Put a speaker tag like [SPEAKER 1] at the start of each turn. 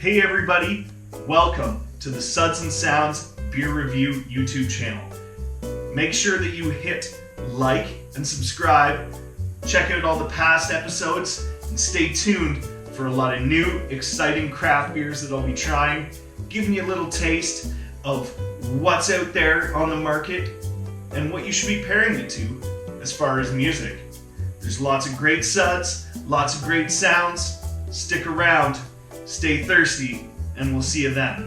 [SPEAKER 1] Hey everybody, welcome to the Suds N Sounds Beer Review YouTube channel. Make sure that you hit like and subscribe, check out all the past episodes, and stay tuned for a lot of new, exciting craft beers that I'll be trying, giving you a little taste of what's out there on the market and what you should be pairing it to as far as music. There's lots of great suds, lots of great sounds. Stick around, stay thirsty, and we'll see you then.